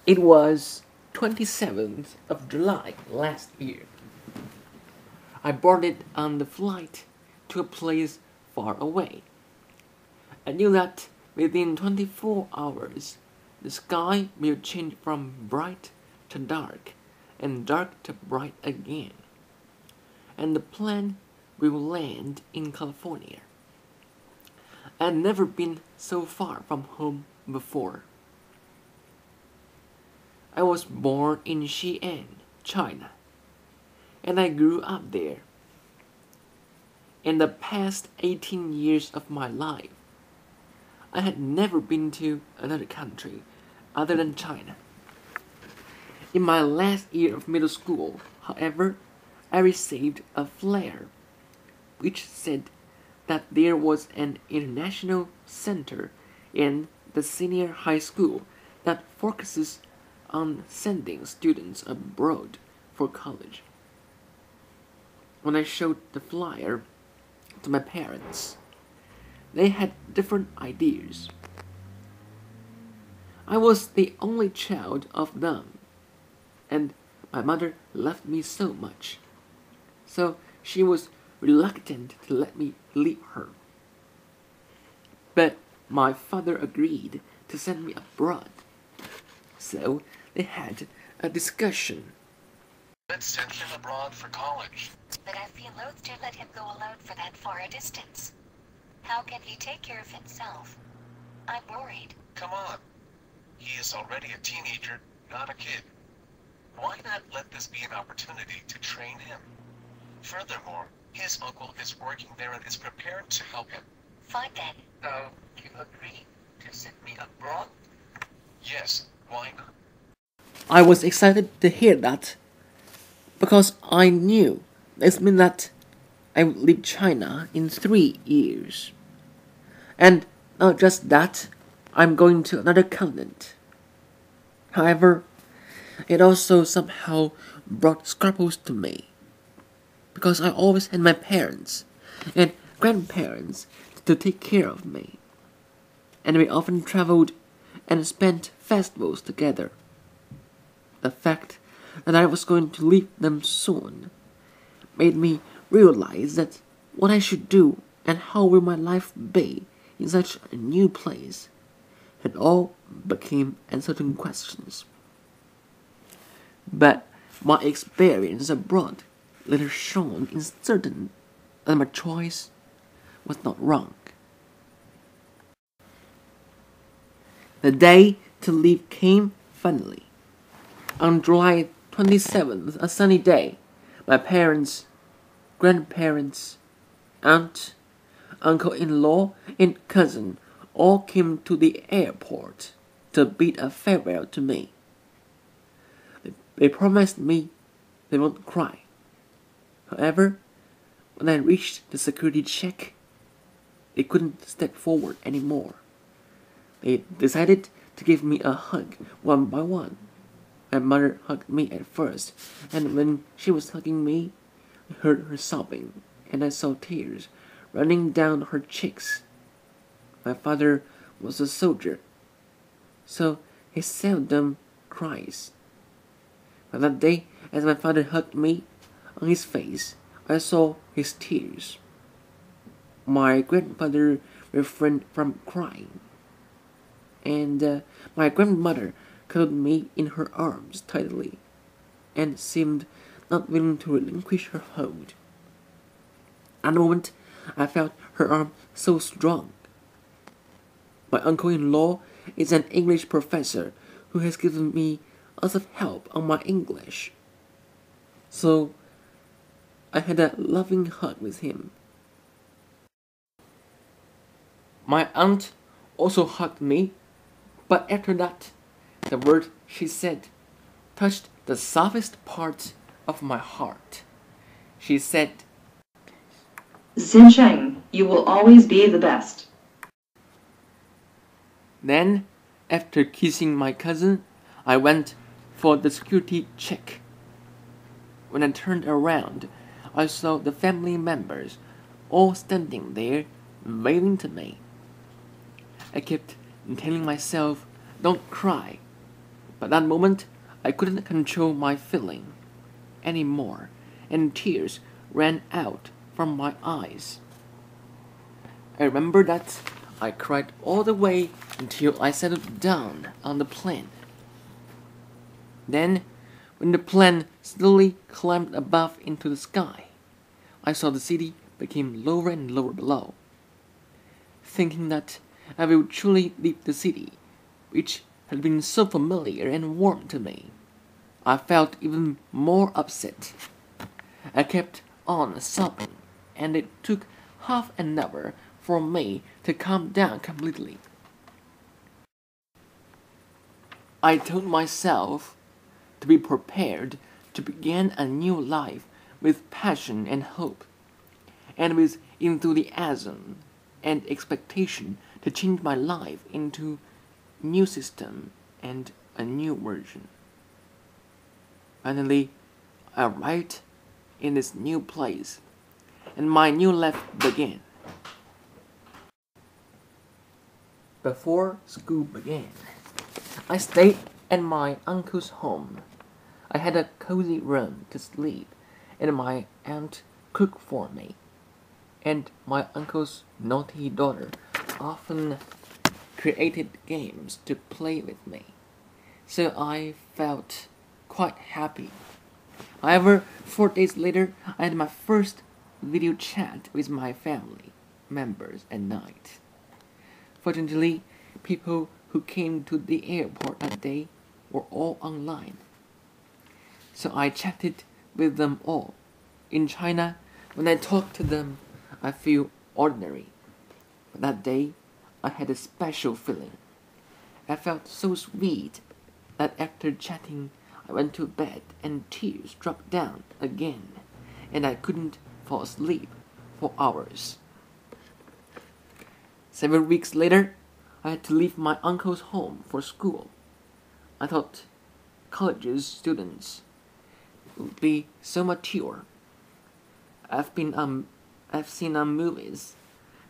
It was 27th of July last year. I boarded on the flight to a place far away. I knew that within 24 hours, the sky will change from bright to dark and dark to bright again, and the plane will land in California. I'd never been so far from home before. I was born in Xi'an, China, and I grew up there. In the past 18 years of my life, I had never been to another country other than China. In my last year of middle school, however, I received a flyer which said that there was an international center in the senior high school that focuses on sending students abroad for college. When I showed the flyer to my parents, they had different ideas. I was the only child of them, and my mother loved me so much, so she was reluctant to let me leave her. But my father agreed to send me abroad, so they had a discussion. Let's send him abroad for college. But I feel loath to let him go alone for that far a distance. How can he take care of himself? I'm worried. Come on. He is already a teenager, not a kid. Why not let this be an opportunity to train him? Furthermore, his uncle is working there and is prepared to help him. Fine then. So, you agree to send me abroad? Yes, why not? I was excited to hear that because I knew this meant that I would leave China in 3 years. And not just that, I'm going to another continent. However, it also somehow brought scruples to me, because I always had my parents and grandparents to take care of me, and we often traveled and spent festivals together. The fact that I was going to leave them soon made me realize that what I should do and how will my life be in such a new place had all became uncertain questions. But my experience abroad later shone in certain that my choice was not wrong. The day to leave came finally. On July 27th, a sunny day, my parents, grandparents, aunt, uncle-in-law, and cousin all came to the airport to bid a farewell to me. They promised me they won't cry. However, when I reached the security check, they couldn't step forward anymore. They decided to give me a hug one by one. My mother hugged me at first, and when she was hugging me, I heard her sobbing, and I saw tears running down her cheeks. My father was a soldier, so he seldom cries. But that day, as my father hugged me, on his face I saw his tears. My grandfather refrained from crying, and my grandmother cuddled me in her arms tightly, and seemed not willing to relinquish her hold. At the moment, I felt her arm so strong. My uncle-in-law is an English professor who has given me lots of help on my English. So, I had a loving hug with him. My aunt also hugged me, but after that, the word she said touched the softest part of my heart. She said, Xinsheng, you will always be the best. Then, after kissing my cousin, I went for the security check. When I turned around, I saw the family members all standing there waving to me. I kept telling myself, don't cry, But that moment, I couldn't control my feeling anymore, and tears ran out from my eyes. I remember that I cried all the way until I settled down on the plane. Then, when the plane slowly climbed above into the sky, I saw the city became lower and lower below. Thinking that I will truly leave the city, which had been so familiar and warm to me, I felt even more upset. I kept on sobbing, and it took half an hour for me to calm down completely. I told myself to be prepared to begin a new life with passion and hope, and with enthusiasm and expectation to change my life into a new system and a new version. Finally, I arrived in this new place, and my new life began. Before school began, I stayed at my uncle's home. I had a cozy room to sleep, and my aunt cooked for me. And my uncle's naughty daughter often created games to play with me, so I felt quite happy. However, 4 days later, I had my first video chat with my family members at night. Fortunately, people who came to the airport that day were all online, so I chatted with them all. In China, when I talk to them, I feel ordinary. But that day, I had a special feeling. I felt so sweet that after chatting, I went to bed and tears dropped down again, and I couldn't fall asleep for hours. Several weeks later, I had to leave my uncle's home for school. I thought college's students would be so mature. I've seen movies,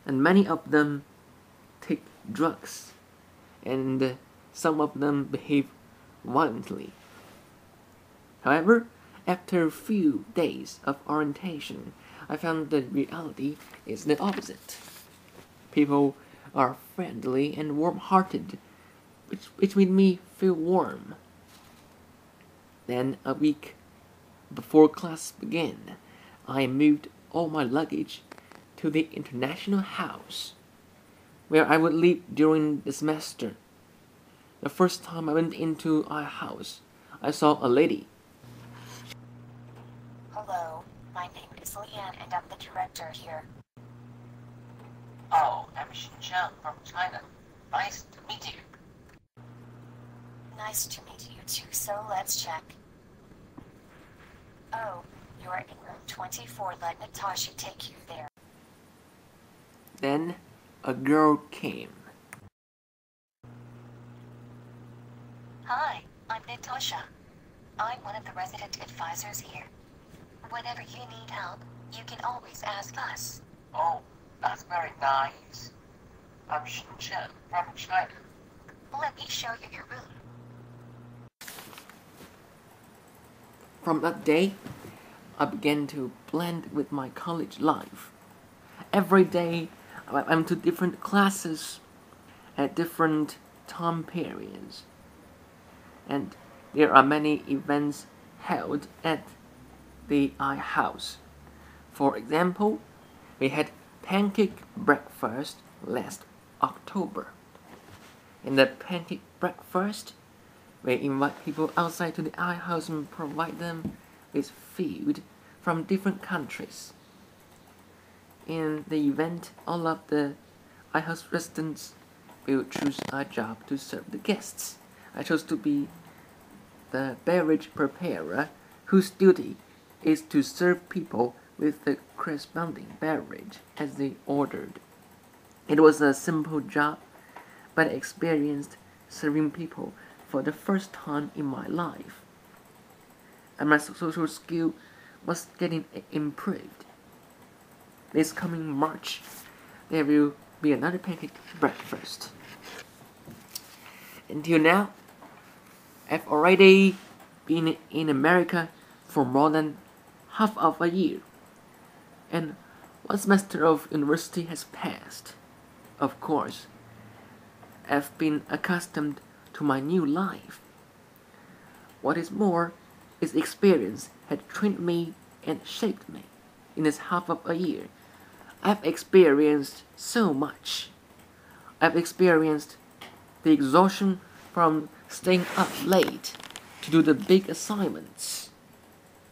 and many of them take drugs, and some of them behave violently. However, after a few days of orientation, I found that reality is the opposite. People are friendly and warm-hearted, which made me feel warm. Then, a week before class began, I moved all my luggage to the international house, where I would live during the semester. The first time I went into our house, I saw a lady. Hello, my name is Leanne and I'm the director here. Oh, I'm Xinjiang from China. Nice to meet you. Nice to meet you too, so let's check. Oh, you're in room 24. Let Natasha take you there. Then a girl came. Hi, I'm Natasha. I'm one of the resident advisors here. Whenever you need help, you can always ask us. Oh, that's very nice. I'm Xinjiang from China. Let me show you your room. From that day, I began to blend with my college life. Every day, I went to different classes at different time periods. And there are many events held at the iHouse. For example, we had pancake breakfast last October. In the pancake breakfast, we invite people outside to the iHouse and provide them with food from different countries. In the event, all of the iHouse residents will choose a job to serve the guests. I chose to be the beverage preparer, whose duty is to serve people with the corresponding beverage as they ordered. It was a simple job, but I experienced serving people for the first time in my life, and my social skill was getting improved. This coming March, there will be another pancake breakfast. Until now, I've already been in America for more than half of a year, and one semester of university has passed. Of course, I've been accustomed to my new life. What is more, its experience had trained me and shaped me. In this half of a year, I've experienced so much. I've experienced the exhaustion from staying up late to do the big assignments,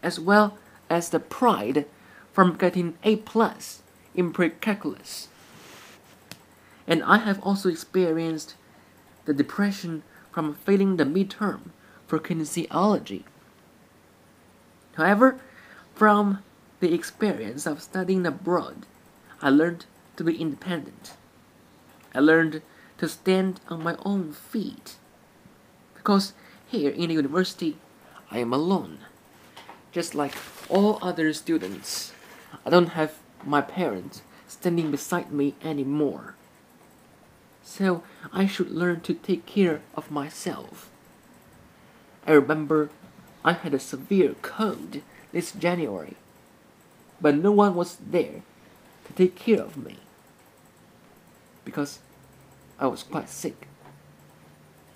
as well as the pride from getting A+ in pre-calculus. And I have also experienced the depression from failing the midterm for kinesiology. However, from the experience of studying abroad, I learned to be independent. I learned to stand on my own feet. Because here in the university, I am alone. Just like all other students, I don't have my parents standing beside me anymore. So I should learn to take care of myself. I remember I had a severe cold this January, but no one was there to take care of me because I was quite sick.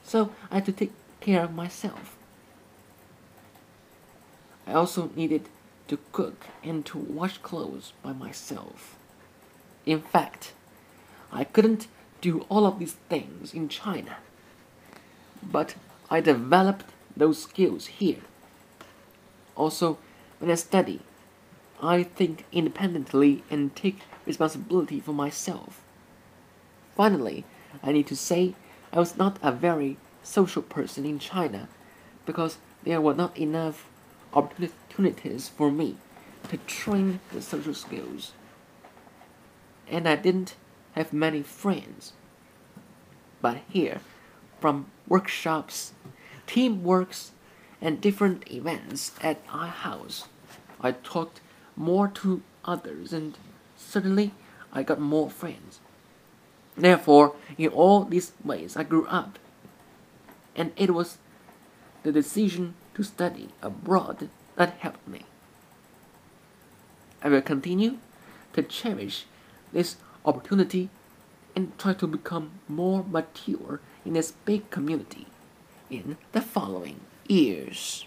So I had to take care of myself. I also needed to cook and to wash clothes by myself. In fact, I couldn't do all of these things in China, but I developed those skills here. Also, when I study, I think independently and take responsibility for myself. Finally, I need to say I was not a very social person in China because there were not enough opportunities for me to train the social skills. And I didn't have many friends. But here, from workshops, teamworks, and different events at our house, I talked more to others and suddenly I got more friends. Therefore, in all these ways I grew up. And it was the decision to study abroad that helped me. I will continue to cherish this opportunity and try to become more mature in this big community in the following years.